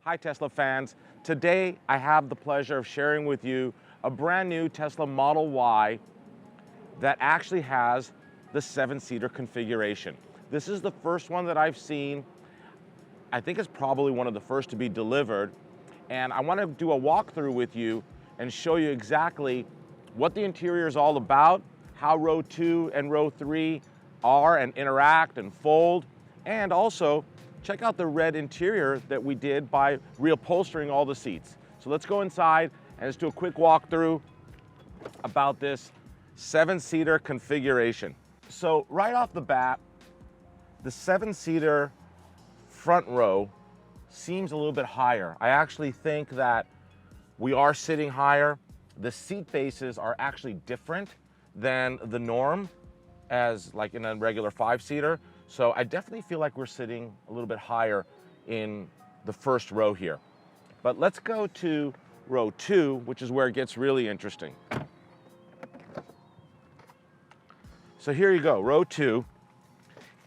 Hi Tesla fans. Today I have the pleasure of sharing with you a brand new Tesla Model Y that actually has the 7-seater configuration. This is the first one that I've seen. I think it's probably one of the first to be delivered. And I want to do a walkthrough with you and show you exactly what the interior is all about, how row 2 and row 3 are and interact and fold, and also check out the red interior that we did by reupholstering all the seats. So let's go inside and let's do a quick walkthrough about this 7-seater configuration. So right off the bat, the 7-seater front row seems a little bit higher. I actually think that we are sitting higher. The seat bases are actually different than the norm as like in a regular 5-seater. So I definitely feel like we're sitting a little bit higher in the first row here. But let's go to row 2, which is where it gets really interesting. So here you go, row 2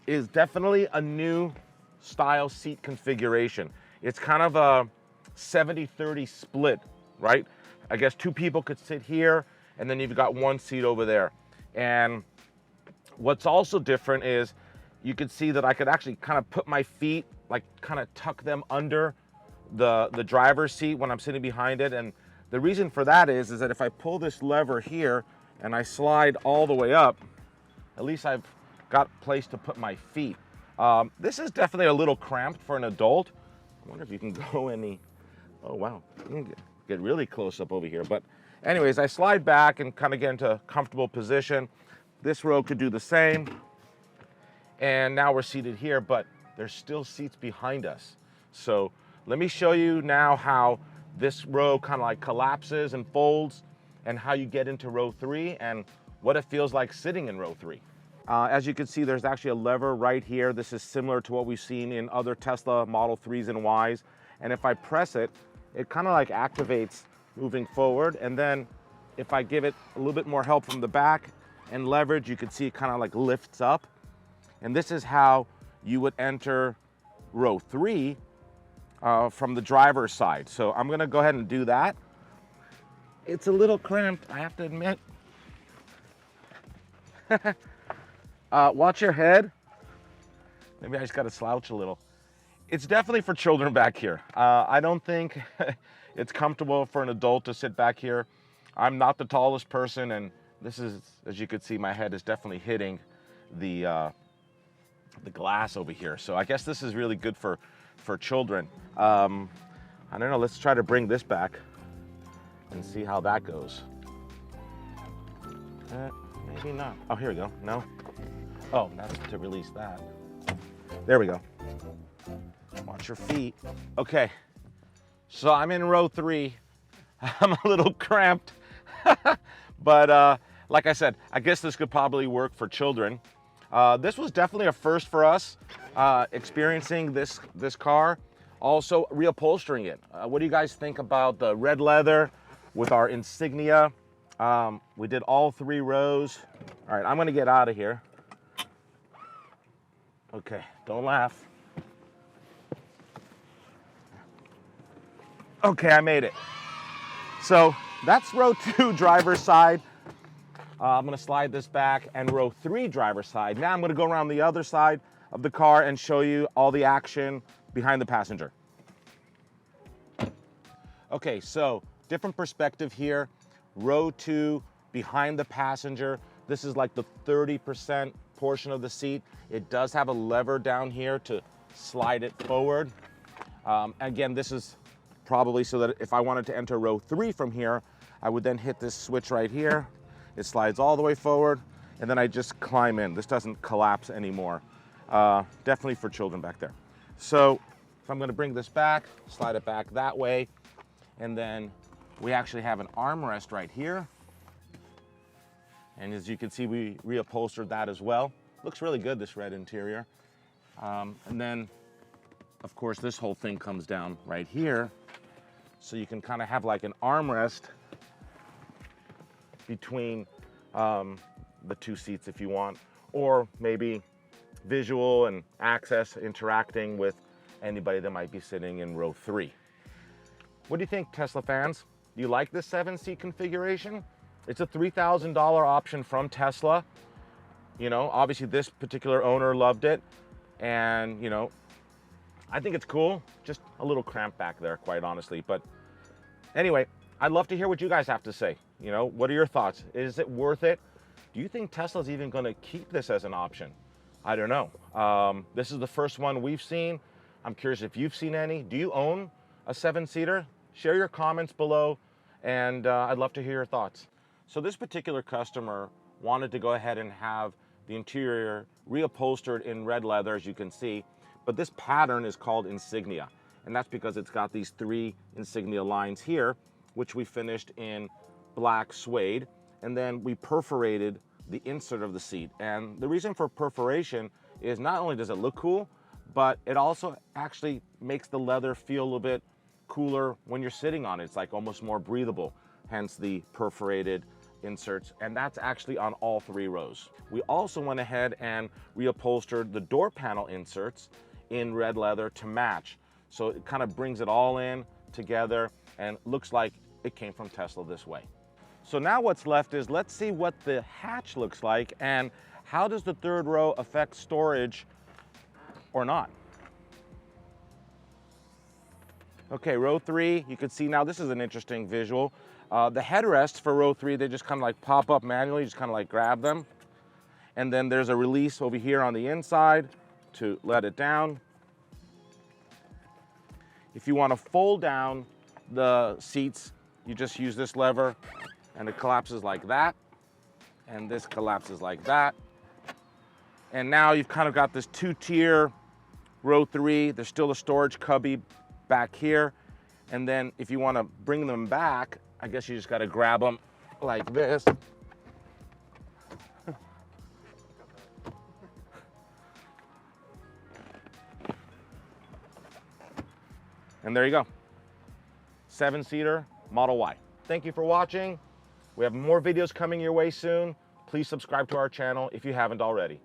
is definitely a new style seat configuration. It's kind of a 70-30 split, right? I guess 2 people could sit here and then you've got 1 seat over there. And what's also different is you can see that I could actually kind of put my feet, like kind of tuck them under the driver's seat when I'm sitting behind it. And the reason for that is that if I pull this lever here and I slide all the way up, at least I've got a place to put my feet. This is definitely a little cramped for an adult. I wonder if you can go any, oh wow, you can get really close up over here. But anyways, I slide back and kind of get into a comfortable position. This row could do the same. And now we're seated here, but there's still seats behind us. So let me show you now how this row kind of like collapses and folds and how you get into row 3 and what it feels like sitting in row 3. As you can see, there's actually a lever right here. This is similar to what we've seen in other Tesla Model 3s and Ys. And if I press it, it kind of like activates moving forward. And then if I give it a little bit more help from the back and leverage, you can see it kind of like lifts up. And this is how you would enter row 3 from the driver's side. So I'm gonna go ahead and do that. It's a little cramped, I have to admit. Watch your head. Maybe I just gotta slouch a little. It's definitely for children back here. I don't think it's comfortable for an adult to sit back here. I'm not the tallest person, and this is, as you can see, my head is definitely hitting the glass over here. So I guess this is really good for children. I don't know, let's try to bring this back and see how that goes. Maybe not. Oh, here we go. No? Oh, that's to release that. There we go. Watch your feet. Okay, so I'm in row 3. I'm a little cramped, but like I said, I guess this could probably work for children. This was definitely a first for us, experiencing this car, also reupholstering it. What do you guys think about the red leather with our Insignia? We did all 3 rows. All right, I'm gonna get out of here. Okay, don't laugh. Okay, I made it. So that's row 2 driver's side. I'm gonna slide this back, and row 3 driver's side. Now I'm gonna go around the other side of the car and show you all the action behind the passenger. Okay, so different perspective here. Row 2 behind the passenger. This is like the 30% portion of the seat. It does have a lever down here to slide it forward. Again, this is probably so that if I wanted to enter row 3 from here, I would then hit this switch right here. It slides all the way forward, and then I just climb in. This doesn't collapse anymore. Definitely for children back there. So if I'm gonna bring this back, slide it back that way, and then we actually have an armrest right here. And as you can see, we reupholstered that as well. Looks really good, this red interior. And then, of course, this whole thing comes down right here. So you can kind of have like an armrest between the 2 seats if you want, or maybe visual and access interacting with anybody that might be sitting in row 3. What do you think, Tesla fans? Do you like this 7-seat configuration? It's a $3,000 option from Tesla. You know, obviously this particular owner loved it. And, you know, I think it's cool. Just a little cramped back there, quite honestly. But anyway, I'd love to hear what you guys have to say. You know, what are your thoughts? Is it worth it? Do you think Tesla's even going to keep this as an option? I don't know. This is the first one we've seen. I'm curious if you've seen any. Do you own a 7-seater? Share your comments below, and I'd love to hear your thoughts. So this particular customer wanted to go ahead and have the interior reupholstered in red leather, as you can see, but this pattern is called Insignia, and that's because it's got these 3 Insignia lines here, which we finished in black suede, and then we perforated the insert of the seat. And the reason for perforation is not only does it look cool, but it also actually makes the leather feel a little bit cooler when you're sitting on it. It's like almost more breathable, hence the perforated inserts, and that's actually on all 3 rows. We also went ahead and reupholstered the door panel inserts in red leather to match. So it kind of brings it all in together and looks like it came from Tesla this way. So now what's left is, let's see what the hatch looks like and how does the 3rd row affect storage or not. Okay, row 3, you can see now this is an interesting visual. The headrests for row 3, they just kind of like pop up manually, you just kind of like grab them. And then there's a release over here on the inside to let it down. If you want to fold down the seats, you just use this lever and it collapses like that. And this collapses like that. And now you've kind of got this 2-tier row 3. There's still a storage cubby back here. And then if you want to bring them back, I guess you just got to grab them like this. And there you go. 7-seater Model Y. Thank you for watching. We have more videos coming your way soon. Please subscribe to our channel if you haven't already.